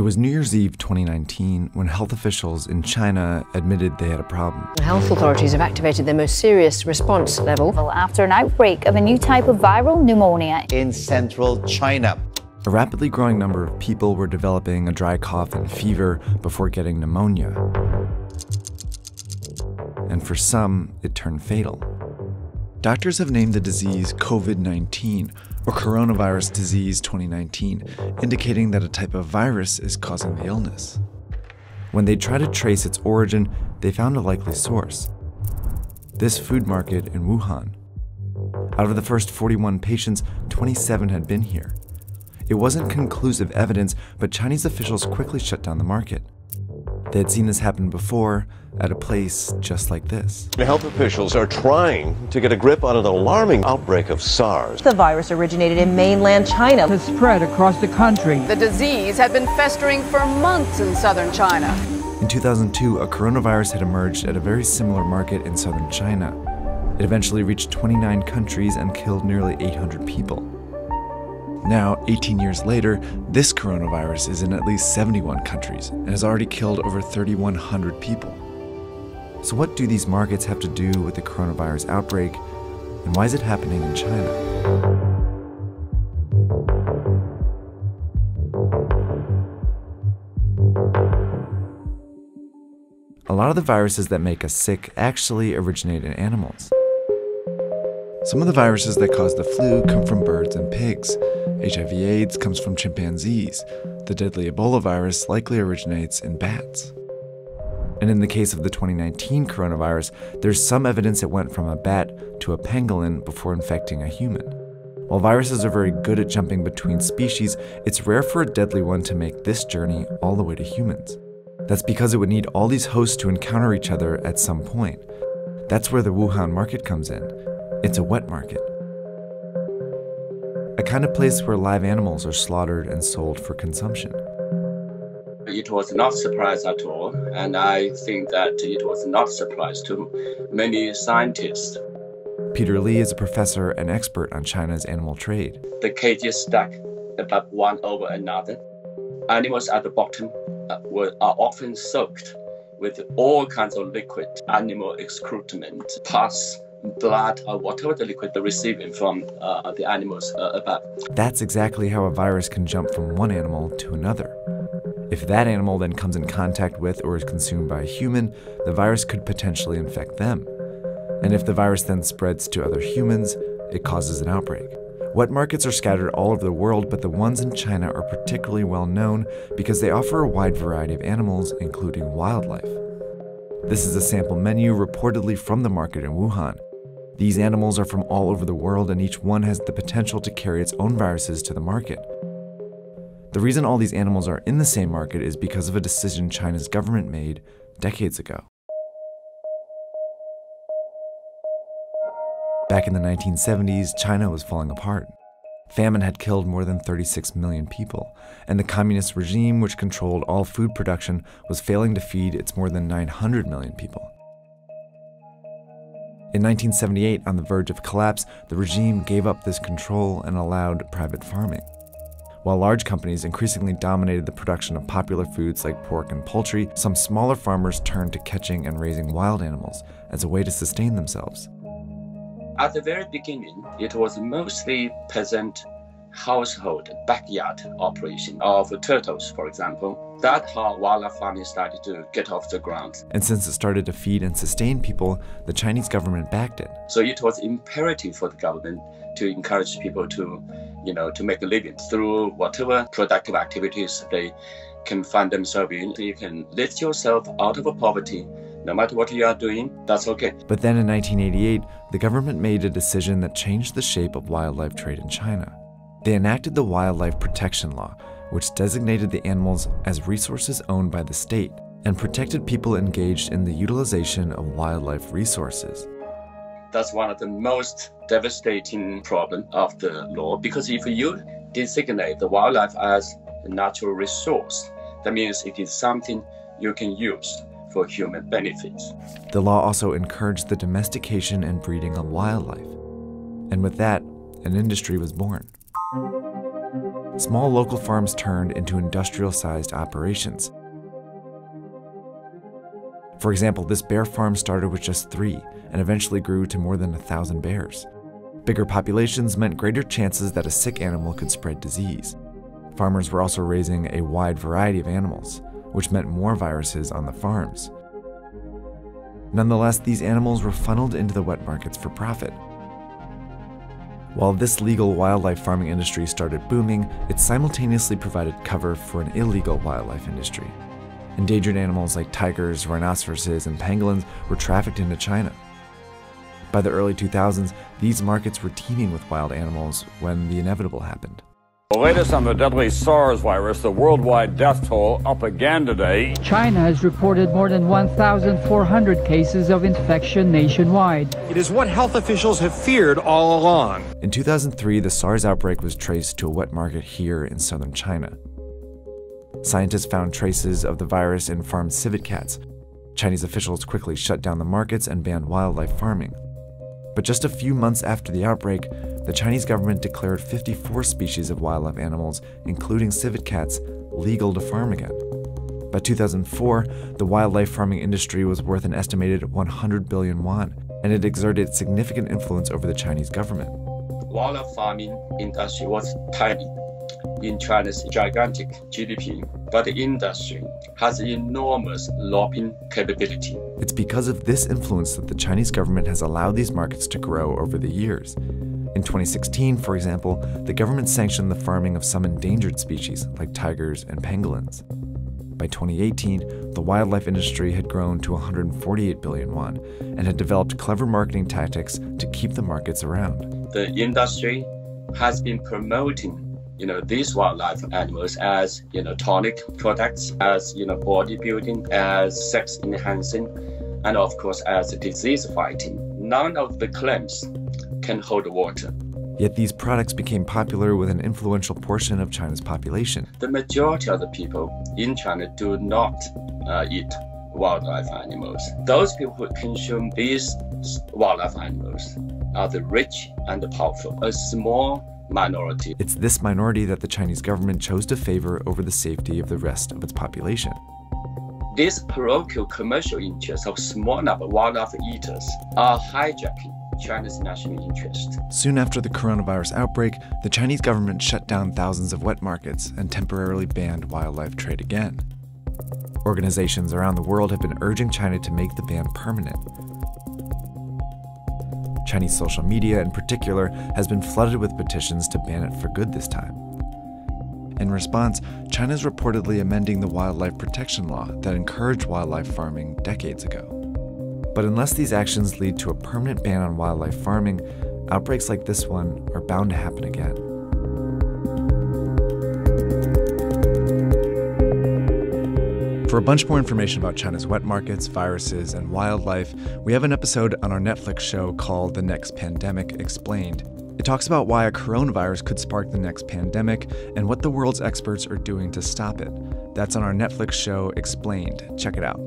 was New Year's Eve 2019 when health officials in China admitted they had a problem. Health authorities have activated their most serious response level after an outbreak of a new type of viral pneumonia in central China. A rapidly growing number of people were developing a dry cough and fever before getting pneumonia. And for some, it turned fatal. Doctors have named the disease COVID-19, or Coronavirus Disease 2019, indicating that a type of virus is causing the illness. When they tried to trace its origin, they found a likely source: this food market in Wuhan. Out of the first 41 patients, 27 had been here. It wasn't conclusive evidence, but Chinese officials quickly shut down the market. They had seen this happen before at a place just like this. Health officials are trying to get a grip on an alarming outbreak of SARS. The virus originated in mainland China. Has spread across the country. The disease had been festering for months in southern China. In 2002, a coronavirus had emerged at a very similar market in southern China. It eventually reached 29 countries and killed nearly 800 people. Now, 18 years later, this coronavirus is in at least 71 countries and has already killed over 3,100 people. So what do these markets have to do with the coronavirus outbreak, and why is it happening in China? A lot of the viruses that make us sick actually originate in animals. Some of the viruses that cause the flu come from birds and pigs. HIV/AIDS comes from chimpanzees. The deadly Ebola virus likely originates in bats. And in the case of the 2019 coronavirus, there's some evidence it went from a bat to a pangolin before infecting a human. While viruses are very good at jumping between species, it's rare for a deadly one to make this journey all the way to humans. That's because it would need all these hosts to encounter each other at some point. That's where the Wuhan market comes in. It's a wet market. A kind of place where live animals are slaughtered and sold for consumption. It was not a surprise at all, and I think that it was not a surprise to many scientists. Peter Lee is a professor and expert on China's animal trade. The cages stacked above one over another. Animals at the bottom are often soaked with all kinds of liquid, animal excrement, pus, blood, or whatever the liquid they're receiving from the animals above. That's exactly how a virus can jump from one animal to another. If that animal then comes in contact with or is consumed by a human, the virus could potentially infect them. And if the virus then spreads to other humans, it causes an outbreak. Wet markets are scattered all over the world, but the ones in China are particularly well known because they offer a wide variety of animals, including wildlife. This is a sample menu reportedly from the market in Wuhan. These animals are from all over the world, and each one has the potential to carry its own viruses to the market. The reason all these animals are in the same market is because of a decision China's government made decades ago. Back in the 1970s, China was falling apart. Famine had killed more than 36 million people, and the communist regime, which controlled all food production, was failing to feed its more than 900 million people. In 1978, on the verge of collapse, the regime gave up this control and allowed private farming. While large companies increasingly dominated the production of popular foods like pork and poultry, some smaller farmers turned to catching and raising wild animals as a way to sustain themselves. At the very beginning, it was mostly peasant household backyard operation of turtles, for example. That's how wildlife farming started to get off the ground. And since it started to feed and sustain people, the Chinese government backed it. So it was imperative for the government to encourage people to make a living through whatever productive activities they can find themselves in. You can lift yourself out of poverty. No matter what you are doing, that's okay. But then in 1988, the government made a decision that changed the shape of wildlife trade in China. They enacted the Wildlife Protection Law, which designated the animals as resources owned by the state and protected people engaged in the utilization of wildlife resources. That's one of the most devastating problems of the law, because if you designate the wildlife as a natural resource, that means it is something you can use for human benefits. The law also encouraged the domestication and breeding of wildlife. And with that, an industry was born. small local farms turned into industrial-sized operations. For example, this bear farm started with just 3 and eventually grew to more than 1,000 bears. Bigger populations meant greater chances that a sick animal could spread disease. Farmers were also raising a wide variety of animals, which meant more viruses on the farms. Nonetheless, these animals were funneled into the wet markets for profit. While this legal wildlife farming industry started booming, it simultaneously provided cover for an illegal wildlife industry. Endangered animals like tigers, rhinoceroses, and pangolins were trafficked into China. By the early 2000s, these markets were teeming with wild animals when the inevitable happened. The latest on the deadly SARS virus, the worldwide death toll up again today. China has reported more than 1,400 cases of infection nationwide. It is what health officials have feared all along. In 2003, the SARS outbreak was traced to a wet market here in southern China. Scientists found traces of the virus in farmed civet cats. Chinese officials quickly shut down the markets and banned wildlife farming. But just a few months after the outbreak, the Chinese government declared 54 species of wildlife animals, including civet cats, legal to farm again. By 2004, the wildlife farming industry was worth an estimated 100 billion yuan, and it exerted significant influence over the Chinese government. Wildlife farming industry was tiny in China's gigantic GDP, but the industry has enormous lobbying capability. It's because of this influence that the Chinese government has allowed these markets to grow over the years. In 2016, for example, the government sanctioned the farming of some endangered species like tigers and pangolins. By 2018, the wildlife industry had grown to 148 billion yuan and had developed clever marketing tactics to keep the markets around. The industry has been promoting these wildlife animals as tonic products, as bodybuilding, as sex enhancing, and of course as disease fighting. None of the claims can hold water. Yet these products became popular with an influential portion of China's population. The majority of the people in China do not eat wildlife animals. Those people who consume these wildlife animals are the rich and the powerful, a small minority. It's this minority that the Chinese government chose to favor over the safety of the rest of its population. These parochial commercial interests of small number of wildlife eaters are hijacking China's national interest. Soon after the coronavirus outbreak, the Chinese government shut down thousands of wet markets and temporarily banned wildlife trade again. Organizations around the world have been urging China to make the ban permanent. Chinese social media, in particular, has been flooded with petitions to ban it for good this time. In response, China is reportedly amending the wildlife protection law that encouraged wildlife farming decades ago. But unless these actions lead to a permanent ban on wildlife farming, outbreaks like this one are bound to happen again. For a bunch more information about China's wet markets, viruses, and wildlife, we have an episode on our Netflix show called The Next Pandemic Explained. It talks about why a coronavirus could spark the next pandemic and what the world's experts are doing to stop it. That's on our Netflix show Explained. Check it out.